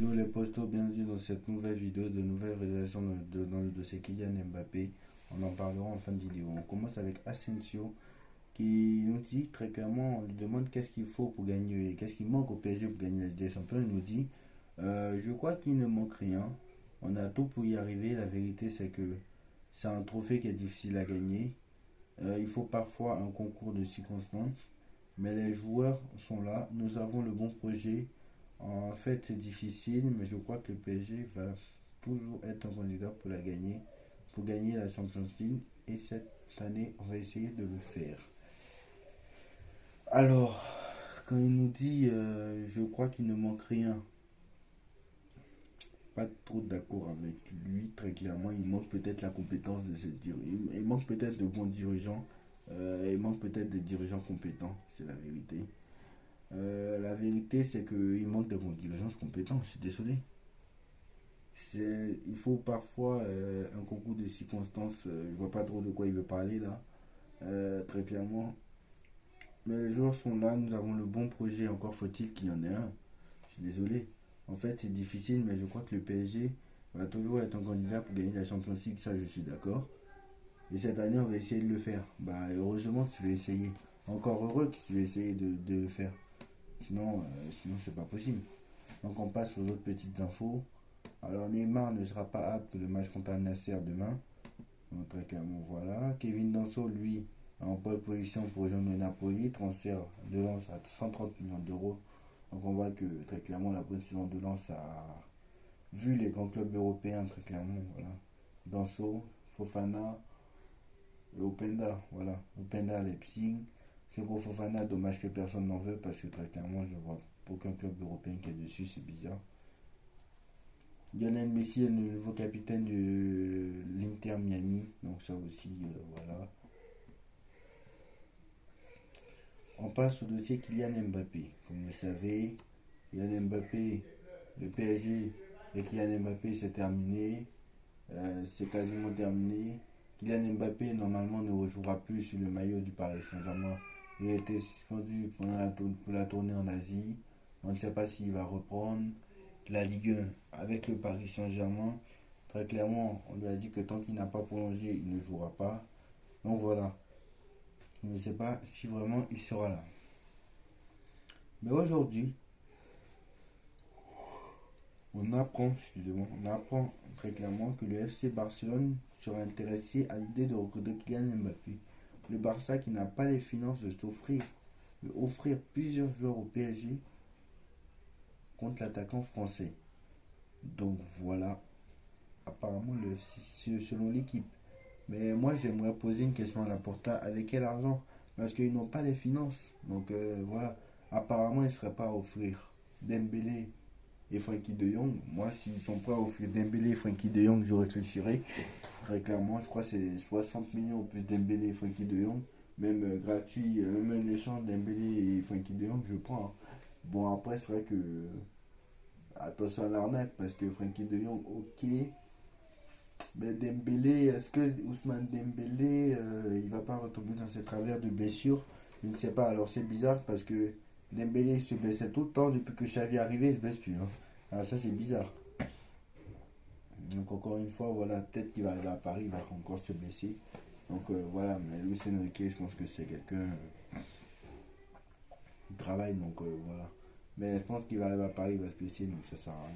Yo les postos, bienvenue dans cette nouvelle vidéo de nouvelles révélations dans le dossier Kylian Mbappé. On en parlera en fin de vidéo. On commence avec Asensio qui nous dit très clairement, on lui demande qu'est-ce qu'il faut pour gagner, qu'est-ce qui manque au PSG pour gagner la Ligue des Champions. Il nous dit, je crois qu'il ne manque rien. On a tout pour y arriver. La vérité c'est que c'est un trophée qui est difficile à gagner. Il faut parfois un concours de circonstances. Mais les joueurs sont là. Nous avons le bon projet. En fait, c'est difficile, mais je crois que le PSG va toujours être un candidat pour la gagner, pour gagner la Champions League. Et cette année, on va essayer de le faire. Alors, quand il nous dit, je crois qu'il ne manque rien, pas trop d'accord avec lui, très clairement. Il manque peut-être la compétence de cette dirigeant. Il manque peut-être de bons dirigeants. Il manque peut-être des dirigeants compétents, c'est la vérité. La vérité, c'est qu'il manque de bons dirigeants compétents. Je suis désolé. Il faut parfois un concours de circonstances. Je vois pas trop de quoi il veut parler là, très clairement. Mais les joueurs sont là. Nous avons le bon projet. Encore faut-il qu'il y en ait un. Je suis désolé. En fait, c'est difficile, mais je crois que le PSG va toujours être un candidat pour gagner la Champions League. Ça, je suis d'accord. Et cette année, on va essayer de le faire. Bah, heureusement que tu vas essayer. Encore heureux que tu vas essayer de le faire. Sinon c'est pas possible. Donc on passe aux autres petites infos. Alors Neymar ne sera pas apte pour le match contre Al Nasser demain. Donc très clairement voilà. Kevin Danso lui en pole position pour rejoindre le Napoli. Transfert de Lens à 130 millions d'euros. Donc on voit que très clairement la bonne saison de Lens a vu les grands clubs européens très clairement. Voilà. Danso, Fofana, Openda, voilà. Openda Leipzig. Seko Fofana, dommage que personne n'en veut parce que très clairement, je vois aucun club européen qui est dessus, c'est bizarre. Lionel Messi est le nouveau capitaine de l'Inter Miami, donc ça aussi, voilà. On passe au dossier Kylian Mbappé. Comme vous savez, Kylian Mbappé, le PSG et Kylian Mbappé, c'est terminé. C'est quasiment terminé. Kylian Mbappé, normalement, ne rejouera plus sur le maillot du Paris Saint-Germain. Il a été suspendu pour la tournée en Asie. On ne sait pas s'il va reprendre la Ligue 1 avec le Paris Saint-Germain. Très clairement, on lui a dit que tant qu'il n'a pas prolongé, il ne jouera pas. Donc voilà. Je ne sais pas si vraiment il sera là. Mais aujourd'hui, on apprend très clairement que le FC Barcelone sera intéressé à l'idée de recruter Kylian Mbappé. Le Barça qui n'a pas les finances de offrir plusieurs joueurs au PSG contre l'attaquant français. Donc voilà, apparemment le FC selon l'équipe. Mais moi j'aimerais poser une question à la Porta, avec quel argent? Parce qu'ils n'ont pas les finances. Donc voilà, apparemment ils ne seraient pas à offrir Dembélé et Frankie de Jong. Moi s'ils sont prêts à offrir Dembélé et Frankie de Jong, je réfléchirai. Très clairement, je crois que c'est 60 millions plus Dembélé et Frankie de Jong. Même gratuit, même l'échange Dembélé et Frankie de Jong, je prends. Hein. Bon, après, c'est vrai que. Attention à l'arnaque, parce que Frankie de Jong, ok. Mais Dembélé, est-ce que Ousmane Dembélé, il va pas retomber dans ses travers de blessure? Je ne sais pas. Alors, c'est bizarre parce que Dembélé il se blessait tout le temps. Depuis que Xavi est arrivé, il se blesse plus. Hein. Alors, ça, c'est bizarre. Donc encore une fois, voilà, peut-être qu'il va arriver à Paris, il va encore se blesser. Donc voilà, mais Luis Enrique, je pense que c'est quelqu'un qui travaille, donc voilà. Mais je pense qu'il va arriver à Paris, il va se blesser, donc ça sert à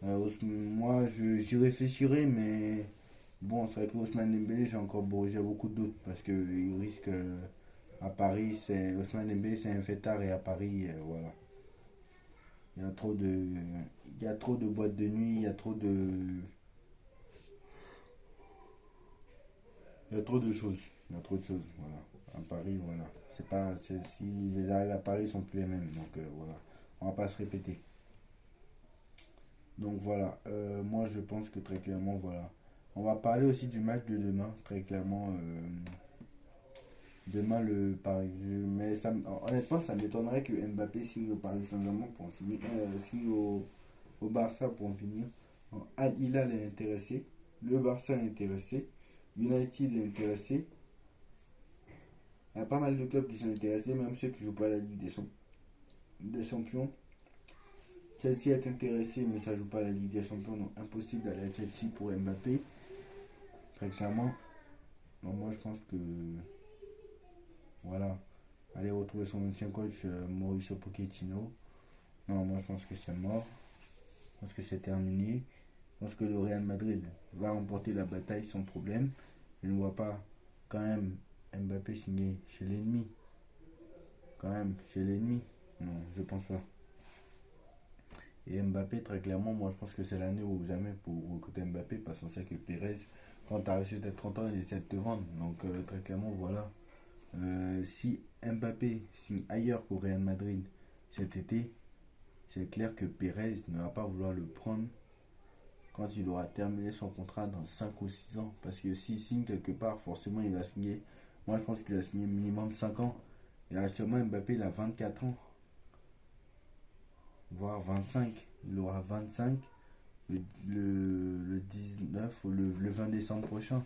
rien. Moi, j'y réfléchirai, mais bon, c'est vrai que Ousmane Dembélé, j'ai beaucoup de doutes parce qu'il risque à Paris, c'est Ousmane Dembélé, c'est un fêtard et à Paris, voilà. Il y a trop de, il y a trop de boîtes de nuit, il y a trop de choses. Il y a trop de choses, voilà. À Paris, voilà. C'est pas. Si les arrivent à Paris, ils sont plus les mêmes. Donc voilà. On va pas se répéter. Donc voilà. Moi, je pense que très clairement, voilà. On va parler aussi du match de demain. Très clairement. Demain, le Paris. Mais honnêtement, ça m'étonnerait que Mbappé signe au Paris Saint-Germain pour en finir. Signe au Barça pour en finir. Al Hilal est intéressé. Le Barça est intéressé. United est intéressé. Il y a pas mal de clubs qui sont intéressés, même ceux qui ne jouent pas à la Ligue des Champions. Chelsea est intéressé, mais ça joue pas la Ligue des Champions, donc impossible d'aller à Chelsea pour Mbappé. Très clairement, donc moi je pense que voilà, aller retrouver son ancien coach Mauricio Pochettino. Non, moi je pense que c'est mort. Je pense que c'est terminé. Je pense que le Real Madrid va remporter la bataille sans problème. Je ne vois pas quand même Mbappé signer chez l'ennemi. Quand même, chez l'ennemi. Non, je pense pas. Et Mbappé, très clairement, moi je pense que c'est l'année ou jamais pour recruter Mbappé parce qu'on sait que Pérez, quand tu as reçu d'être 30 ans, il essaie de te vendre. Donc très clairement, voilà. Si Mbappé signe ailleurs qu'au Real Madrid cet été, c'est clair que Pérez ne va pas vouloir le prendre quand il aura terminé son contrat dans 5 ou 6 ans. Parce que s'il signe quelque part, forcément il va signer. Moi je pense qu'il va signer minimum 5 ans. Et actuellement Mbappé il a 24 ans, voire 25. Il aura 25 le 19 ou le 20 décembre prochain.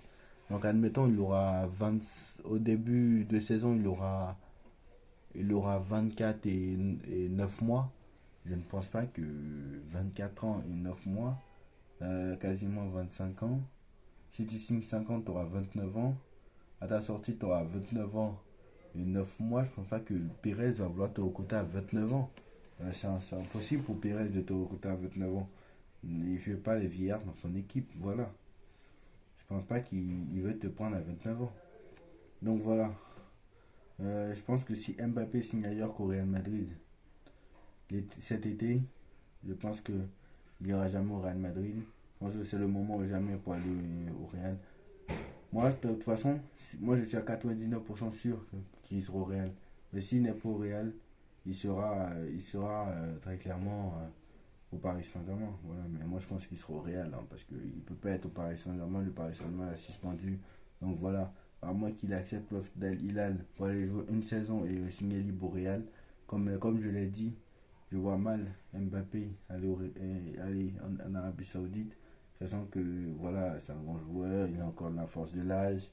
Donc admettons il aura 20, au début de saison il aura 24 et 9 mois. Je ne pense pas que 24 ans et 9 mois, quasiment 25 ans. Si tu signes 5 ans, tu auras 29 ans. À ta sortie, tu auras 29 ans et 9 mois. Je ne pense pas que Pérez va vouloir te recruter à 29 ans. C'est impossible pour Pérez de te recruter à 29 ans. Il ne fait pas les vieillards dans son équipe. Voilà. Je pense pas qu'il veut te prendre à 29 ans. Donc voilà. Je pense que si Mbappé signe ailleurs qu'au Real Madrid cet été, je pense qu'il n'ira jamais au Real Madrid. Je pense que c'est le moment ou jamais pour aller au Real. Moi, de toute façon, moi je suis à 99% sûr qu'il sera au Real. Mais s'il n'est pas au Real, il sera très clairement au Paris Saint-Germain. Voilà. Mais moi je pense qu'il sera au Real parce qu'il ne peut pas être au Paris Saint-Germain. Le Paris Saint-Germain l'a suspendu. Donc voilà, à moins qu'il accepte l'offre d'Al Hilal pour aller jouer une saison et signer libre au Real. Comme je l'ai dit, je vois mal Mbappé aller en Arabie Saoudite, sachant que voilà, c'est un grand joueur, il a encore la force de l'âge,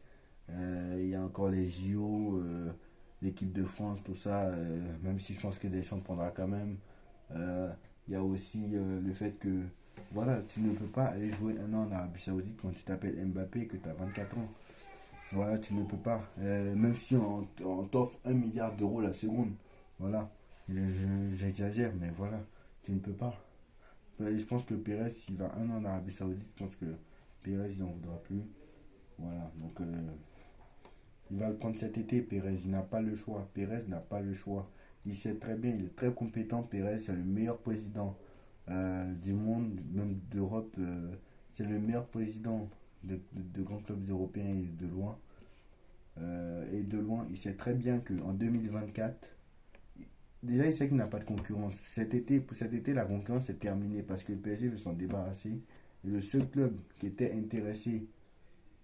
il y a encore les JO, l'équipe de France, tout ça, même si je pense que Deschamps prendra quand même. Il y a aussi le fait que voilà, tu ne peux pas aller jouer un an en Arabie Saoudite quand tu t'appelles Mbappé et que tu as 24 ans. Voilà, tu ne peux pas. Même si on t'offre 1 milliard d'euros la seconde. Voilà. J'exagère, mais voilà. Tu ne peux pas. Je pense que Pérez, s'il va un an en Arabie Saoudite, je pense que Pérez, il n'en voudra plus. Voilà. Donc, il va le prendre cet été, Pérez. Il n'a pas le choix. Pérez n'a pas le choix. Il sait très bien, il est très compétent. Pérez, c'est le meilleur président du monde, même d'Europe. C'est le meilleur président de grands clubs européens et de loin. Il sait très bien qu'en 2024, déjà il sait qu'il n'a pas de concurrence. Pour cet été, la concurrence est terminée parce que le PSG veut s'en débarrasser. Et le seul club qui était intéressé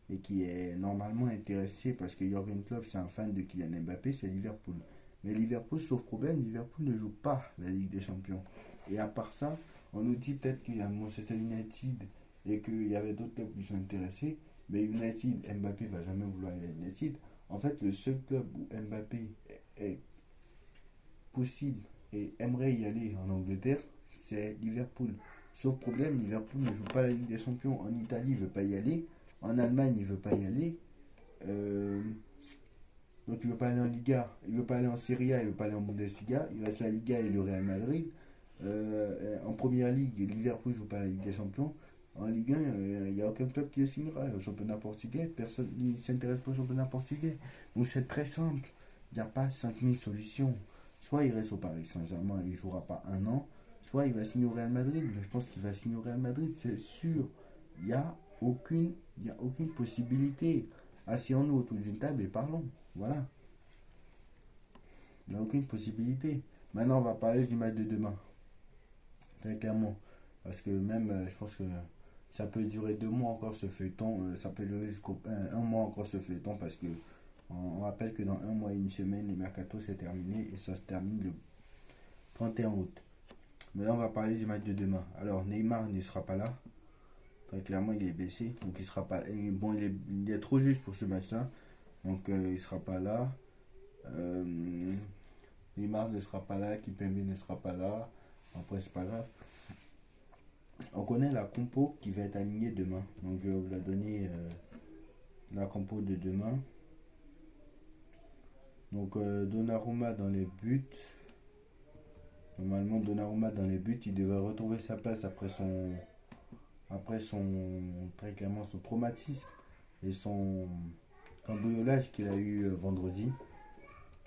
et qui est normalement intéressé parce que Jürgen Klopp c'est un fan de Kylian Mbappé, c'est Liverpool. Mais Liverpool, sauf problème, Liverpool ne joue pas la Ligue des Champions. Et à part ça, on nous dit peut-être qu'il y a Manchester United et qu'il y avait d'autres clubs qui sont intéressés. Mais United, Mbappé va jamais vouloir aller à United. En fait, le seul club où Mbappé est possible et aimerait y aller en Angleterre, c'est Liverpool. Sauf problème, Liverpool ne joue pas la Ligue des Champions. En Italie, il ne veut pas y aller. En Allemagne, il ne veut pas y aller. Euh, donc il ne veut pas aller en Liga. Il ne veut pas aller en Serie A, il ne veut pas aller en Bundesliga. Il reste la Liga et le Real Madrid. En première ligue, Liverpool ne joue pas la Ligue des Champions. En Ligue 1, il n'y a aucun club qui le signera. Au championnat portugais, personne ne s'intéresse pas au championnat portugais. Donc c'est très simple. Il n'y a pas 5000 solutions. Soit il reste au Paris Saint-Germain et il ne jouera pas un an, soit il va signer au Real Madrid. Mais je pense qu'il va signer au Real Madrid, c'est sûr. Il n'y a aucune possibilité. Asseyons-nous autour d'une table et parlons. Voilà. Il n'y a aucune possibilité. Maintenant, on va parler du match de demain. Très clairement. Parce que même, je pense que ça peut durer 2 mois encore ce feuilleton. Ça peut durer jusqu'au un mois encore ce feuilleton. Parce que on rappelle que dans 1 mois et une semaine, le mercato s'est terminé. Et ça se termine le 31 août. Maintenant, on va parler du match de demain. Alors, Neymar ne sera pas là. Très clairement, il est blessé. Donc, il sera pas. Et bon, il est trop juste pour ce match-là. Donc, il ne sera pas là. Euh, Neymar ne sera pas là. Kimpembe ne sera pas là. Après, c'est pas grave. On connaît la compo qui va être alignée demain. Donc je vais vous la donner, la compo de demain. Donc Donnarumma dans les buts. Normalement Donnarumma dans les buts, il devrait retrouver sa place après son très clairement son traumatisme et son cambriolage qu'il a eu vendredi.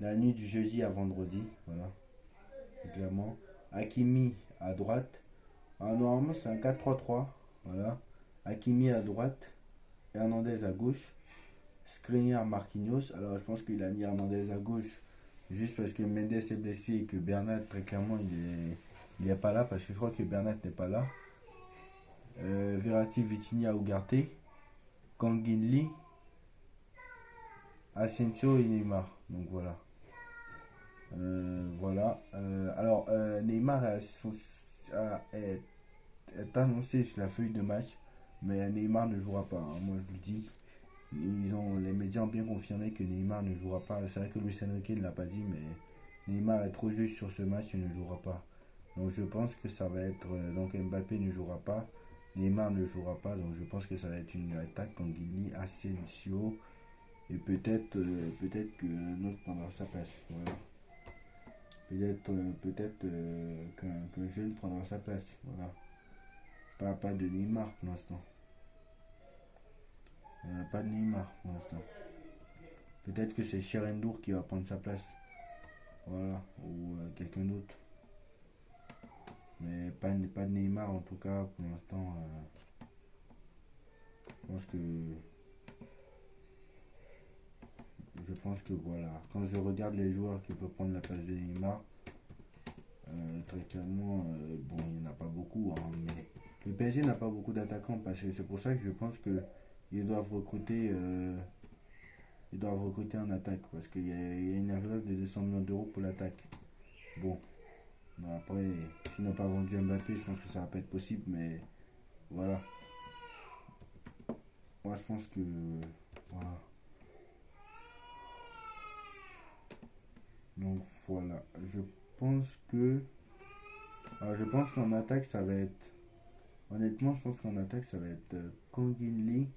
La nuit du jeudi à vendredi, voilà, clairement. Hakimi à droite. Alors, normalement c'est un 4-3-3. Voilà. Hakimi à droite. Hernandez à gauche. Skriniar Marquinhos. Alors je pense qu'il a mis Hernandez à gauche juste parce que Mendes est blessé et que Bernat très clairement il est pas là parce que je crois que Bernat n'est pas là. Verratti, Vitinha, Ugarte, Kanginli, Asensio et Neymar. Donc voilà. Voilà. Alors Neymar est annoncé sur la feuille de match, mais Neymar ne jouera pas, hein. Moi je le dis. Les médias ont bien confirmé que Neymar ne jouera pas. C'est vrai que Luis Enrique ne l'a pas dit, mais Neymar est trop juste sur ce match et ne jouera pas. Donc je pense que ça va être. Donc Mbappé ne jouera pas. Neymar ne jouera pas. Donc je pense que ça va être une attaque Kanguini, Asensio. Et peut-être qu'un autre prendra sa place. Voilà. Peut-être qu'un jeune prendra sa place. Voilà. Pas de Neymar pour l'instant. Pas de Neymar pour l'instant. Peut-être que c'est Cherendour qui va prendre sa place. Voilà. Ou quelqu'un d'autre. Mais pas de Neymar en tout cas pour l'instant. Je pense que voilà. Quand je regarde les joueurs qui peuvent prendre la place de Neymar, très clairement, bon, il n'y en a pas beaucoup, hein, mais le PSG n'a pas beaucoup d'attaquants parce que c'est pour ça que je pense que ils doivent recruter, en attaque parce qu'il y a une enveloppe de 200 millions d'euros pour l'attaque. Bon, après, s'ils n'ont pas vendu Mbappé, je pense que ça va pas être possible, mais voilà. Moi, je pense que voilà. Donc voilà, pense que, je pense qu'en attaque ça va être, honnêtement, je pense qu'en attaque ça va être Kanginli,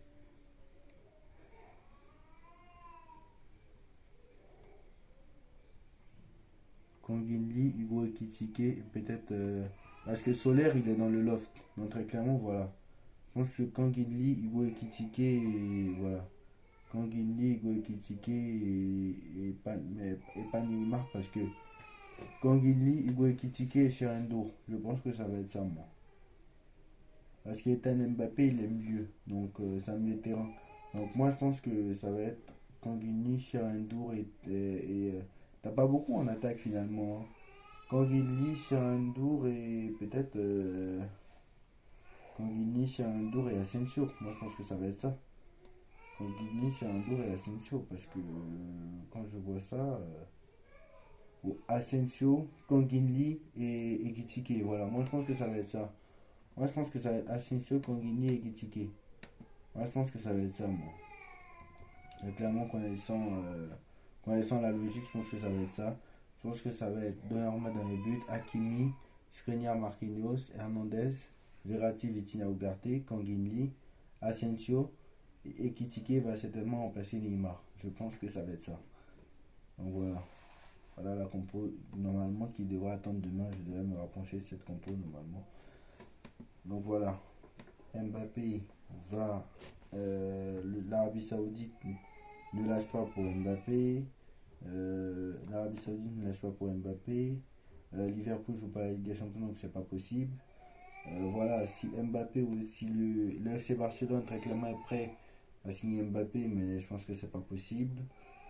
Hugo Ekitike, peut-être parce que Solaire il est dans le loft, donc très clairement voilà. Je pense que Kanginli, Hugo Ekitike et voilà. Kanginli, Hugo Ekitike et pas Neymar parce que Kanginli, Hugo Ekitike et Cherendo, je pense que ça va être ça moi. Parce qu'Ethan Mbappé il est mieux, donc c'est un milieu de terrain. Donc moi je pense que ça va être Kanginli, Cherendo t'as pas beaucoup en attaque finalement, hein. Kanginli, Cherendo et peut-être Kanginli, Cherendo et Asensio. Moi je pense que ça va être ça. Kanginli, Cherendo et Asensio parce que quand je vois ça, Asensio, Kanginli et Ekitike. Voilà, moi je pense que ça va être ça. Moi je pense que ça va être Asensio, Kanginli et Ekitike. Moi je pense que ça va être ça moi. Et clairement connaissant la logique, je pense que ça va être ça. Je pense que ça va être Donnarumma dans les buts, Hakimi, Skriniar Marquinhos, Hernandez, Verratti, Vitinha Ugarte, Kanginli, Asensio et Ekitike va certainement remplacer Neymar. Je pense que ça va être ça. Donc voilà. Voilà la compo normalement qui devrait attendre demain. Je devrais me rapprocher de cette compo normalement. Donc voilà. Mbappé va. L'Arabie Saoudite ne lâche pas pour Mbappé. L'Arabie Saoudite ne lâche pas pour Mbappé. Liverpool joue pas la Ligue des Champions donc c'est pas possible. Voilà, si Mbappé ou si le FC Barcelone très clairement est prêt à signer Mbappé, mais je pense que c'est pas possible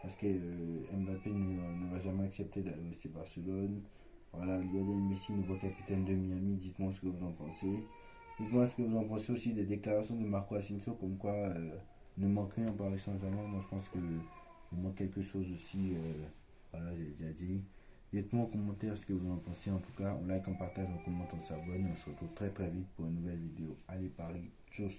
parce que Mbappé ne va jamais accepter d'aller au FC Barcelone. Voilà, Lionel Messi, nouveau capitaine de Miami, dites-moi ce que vous en pensez. Dites-moi ce que vous en pensez aussi des déclarations de Marco Asensio comme quoi ne manque rien en Paris Saint-Germain. Moi je pense qu'il manque quelque chose aussi. Voilà, j'ai déjà dit. Dites-moi en commentaire ce que vous en pensez. En tout cas, on like, on partage, on commente, on s'abonne. On se retrouve très très vite pour une nouvelle vidéo. Allez Paris, tchuss.